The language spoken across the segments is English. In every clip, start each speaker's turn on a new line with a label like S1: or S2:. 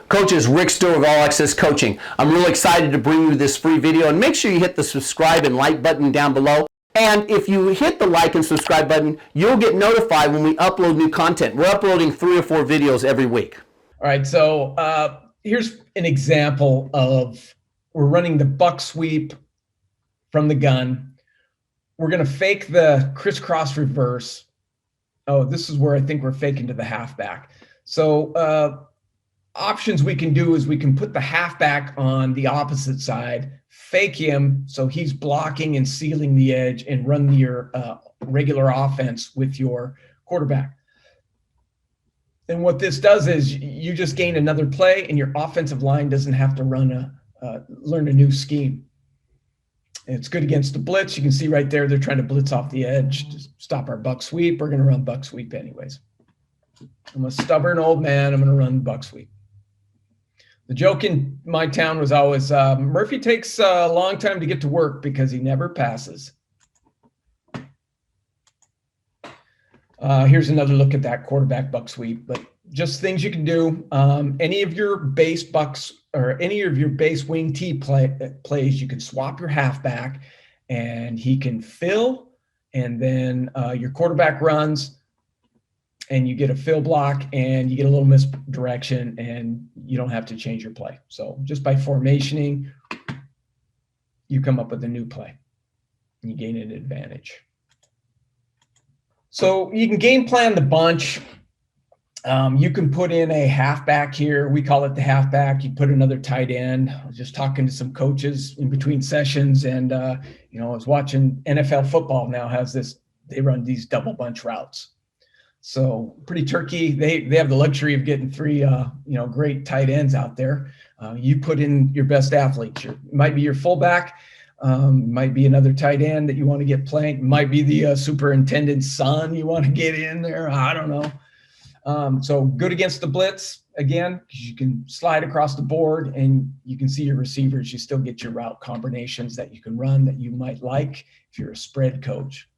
S1: Coaches, Rick Stewart of All Access Coaching. I'm really excited to bring you this free video, and make sure you hit the subscribe and like button down below. And if you hit the like and subscribe button, you'll get notified when we upload new content. We're uploading 3 or 4 videos every week.
S2: All right, so here's an example of we're running the buck sweep from the gun. We're going to fake the crisscross reverse. Oh, this is where I think we're faking to the halfback. So options we can do is we can put the halfback on the opposite side, fake him so he's blocking and sealing the edge, and run your regular offense with your quarterback. And what this does is you just gain another play, and your offensive line doesn't have to learn a new scheme. It's good against the blitz. You can see right there, they're trying to blitz off the edge to stop our buck sweep. We're going to run buck sweep anyways. I'm a stubborn old man. I'm going to run buck sweep. The joke in my town was always, Murphy takes a long time to get to work because he never passes. Here's another look at that quarterback buck sweep, but just things you can do. Any of your base bucks or any of your base wing T plays, you can swap your halfback and he can fill, and then your quarterback runs and you get a fill block and you get a little misdirection and you don't have to change your play. So just by formationing, you come up with a new play and you gain an advantage. So you can game plan the bunch. You can put in a halfback here. We call it the halfback. You put another tight end. I was just talking to some coaches in between sessions, and I was watching NFL football now has this. They run these double bunch routes. So pretty turkey. They have the luxury of getting 3 great tight ends out there. You put in your best athletes. It might be your fullback. Might be another tight end that you want to get playing. Might be the superintendent's son you want to get in there. I don't know. So good against the blitz, again, because you can slide across the board and you can see your receivers. You still get your route combinations that you can run that you might like if you're a spread coach.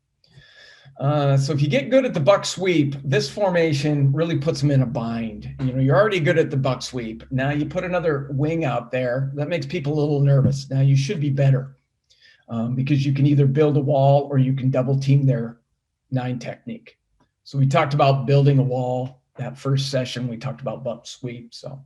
S2: So if you get good at the buck sweep, this formation really puts them in a bind. You're already good at the buck sweep. Now you put another wing out there. That makes people a little nervous. Now you should be better because you can either build a wall or you can double team their 9 technique. So we talked about building a wall. That first session, we talked about buck sweep. So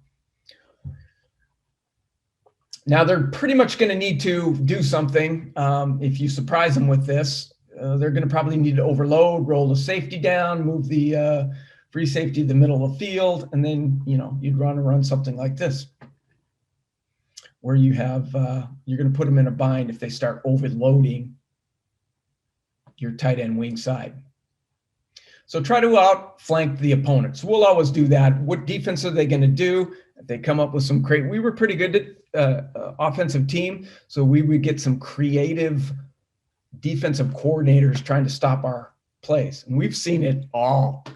S2: now they're pretty much going to need to do something. If you surprise them with this, they're going to probably need to overload, roll the safety down, move the free safety to the middle of the field, and then you'd run something like this, where you have you're going to put them in a bind if they start overloading your tight end wing side. So try to outflank the opponents. We'll always do that. What defense are they going to do? If they come up with some we were pretty good at offensive team, so we would get some creative defensive coordinators trying to stop our plays. And we've seen it all.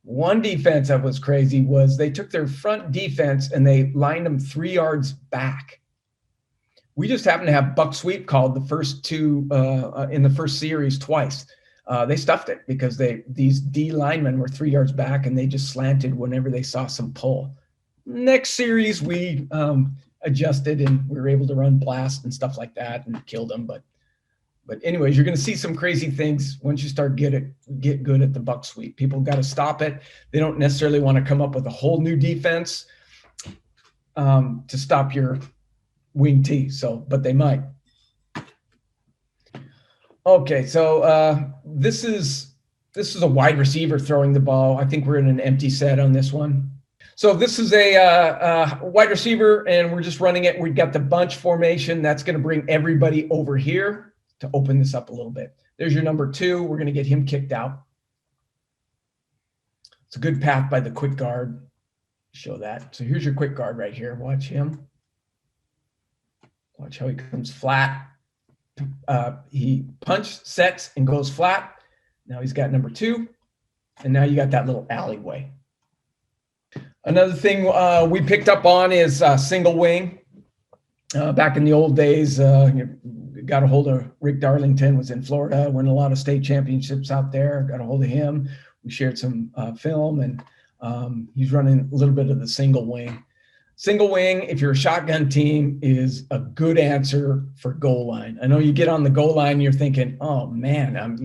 S2: One defense that was crazy was they took their front defense and they lined them 3 yards back. We just happened to have buck sweep called the first 2 in the first series twice. They stuffed it because these D linemen were 3 yards back and they just slanted whenever they saw some pull. Next series, we adjusted and we were able to run blast and stuff like that and killed them. But anyways, you're going to see some crazy things once you start get good at the buck sweep. People got to stop it. They don't necessarily want to come up with a whole new defense to stop your wing T. But they might. Okay, so this is a wide receiver throwing the ball. I think we're in an empty set on this one. So this is a wide receiver, and we're just running it. We've got the bunch formation. That's going to bring everybody over here to open this up a little bit. There's your number 2. We're going to get him kicked out. It's a good path by the quick guard. Show that. So here's your quick guard right here. Watch him. Watch how he comes flat. He punch sets and goes flat. Now he's got number 2, and now you got that little alleyway. Another thing we picked up on is single wing. Back in the old days, got a hold of Rick Darlington, was in Florida, won a lot of state championships out there. Got a hold of him. We shared some film, and he's running a little bit of the single wing. Single wing, if you're a shotgun team, is a good answer for goal line. I know you get on the goal line, you're thinking, oh man,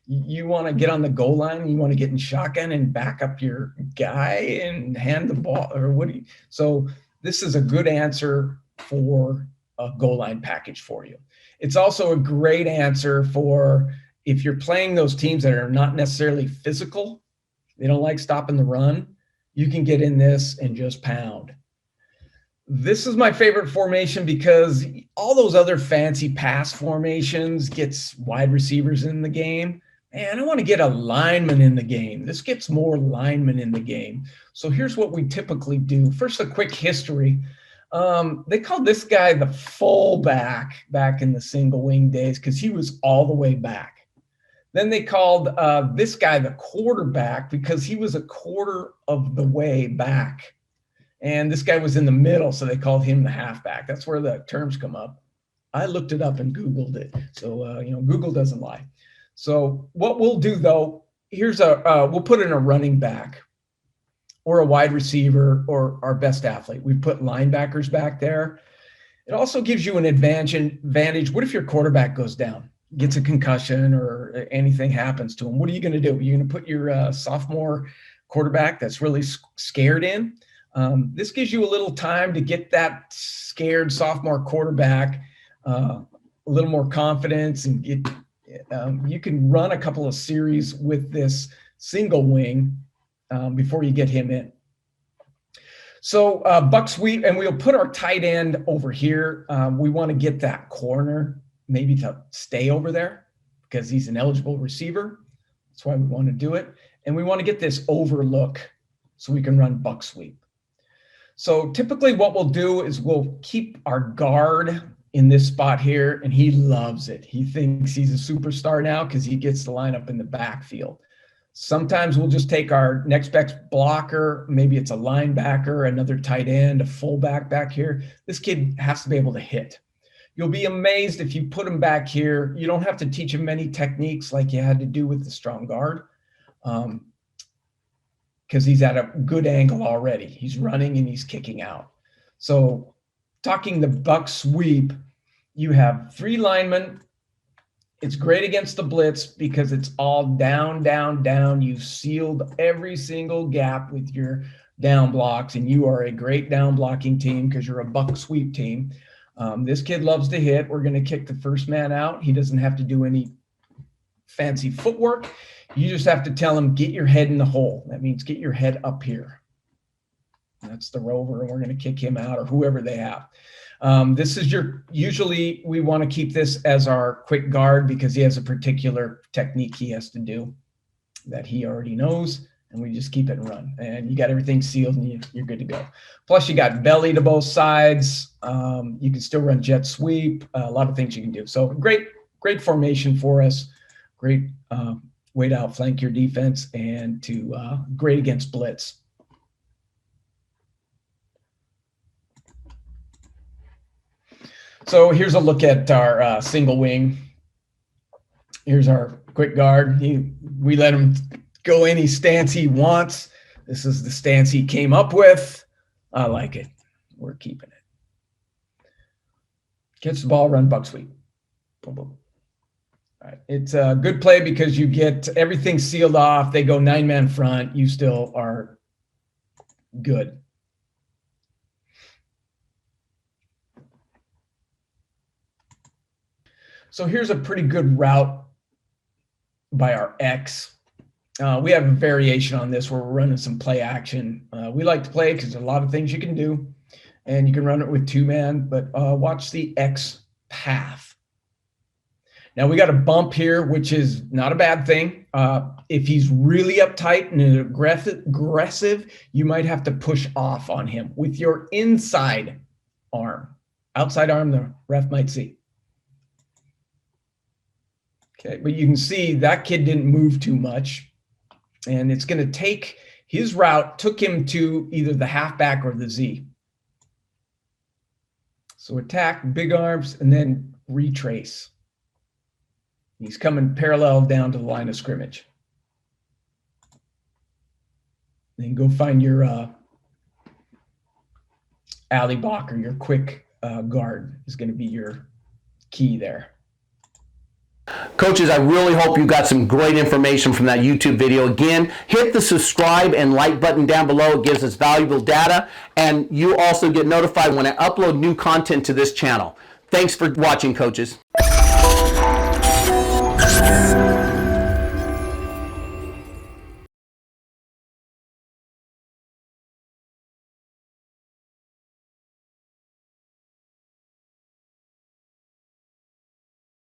S2: you want to get on the goal line, you want to get in shotgun and back up your guy and hand the ball, or what do you? So this is a good answer for a goal line package for you. It's also a great answer for if you're playing those teams that are not necessarily physical, they don't like stopping the run, you can get in this and just pound. This is my favorite formation because all those other fancy pass formations gets wide receivers in the game. And I want to get a lineman in the game. This gets more linemen in the game. So here's what we typically do. First, a quick history. They called this guy the fullback back in the single wing days because he was all the way back. Then they called this guy the quarterback because he was a quarter of the way back. And this guy was in the middle, so they called him the halfback. That's where the terms come up. I looked it up and Googled it. So, Google doesn't lie. So what we'll do, though, here's we'll put in a running back or a wide receiver or our best athlete. We put linebackers back there. It also gives you an advantage. What if your quarterback goes down, gets a concussion, or anything happens to him? What are you going to do? You're going to put your sophomore quarterback that's really scared in? This gives you a little time to get that scared sophomore quarterback a little more confidence and get. You can run a couple of series with this single wing before you get him in. So buck sweep, and we'll put our tight end over here. We want to get that corner maybe to stay over there because he's an eligible receiver. That's why we want to do it. And we want to get this overlook so we can run buck sweep. So typically what we'll do is we'll keep our guard in this spot here, and he loves it. He thinks he's a superstar now because he gets to line up in the backfield. Sometimes we'll just take our next best blocker. Maybe it's a linebacker, another tight end, a fullback back here. This kid has to be able to hit. You'll be amazed if you put him back here. You don't have to teach him many techniques like you had to do with the strong guard. Because he's at a good angle already. He's running and he's kicking out. So talking the buck sweep, you have 3 linemen. It's great against the blitz because it's all down, down, down. You've sealed every single gap with your down blocks, and you are a great down blocking team because you're a buck sweep team. This kid loves to hit. We're going to kick the first man out. He doesn't have to do any fancy footwork. You just have to tell him, get your head in the hole. That means get your head up here. That's the rover, and we're going to kick him out or whoever they have. This is usually we want to keep this as our quick guard because he has a particular technique he has to do that he already knows, and we just keep it and run. And you got everything sealed and you're good to go. Plus you got belly to both sides. You can still run jet sweep, a lot of things you can do. So great formation for us. Great way to outflank your defense and to great against blitz. So here's a look at our single wing. Here's our quick guard. We let him go any stance he wants. This is the stance he came up with. I like it. We're keeping it. Catch the ball, run buck sweep. Boom, boom. All right. It's a good play because you get everything sealed off. They go 9-man front. You still are good. So here's a pretty good route by our X. We have a variation on this where we're running some play action. We like to play because there's a lot of things you can do, and you can run it with 2-man, but watch the X path. Now we got a bump here, which is not a bad thing. If he's really uptight and aggressive, you might have to push off on him with your inside arm. Outside arm, the ref might see. Okay, but you can see that kid didn't move too much, and it's going to take his route, took him to either the halfback or the Z. So attack, big arms, and then retrace. He's coming parallel down to the line of scrimmage. Then go find your alley block or your quick guard is going to be your key there.
S1: Coaches, I really hope you got some great information from that YouTube video. Again, hit the subscribe and like button down below. It gives us valuable data, and you also get notified when I upload new content to this channel. Thanks for watching, coaches.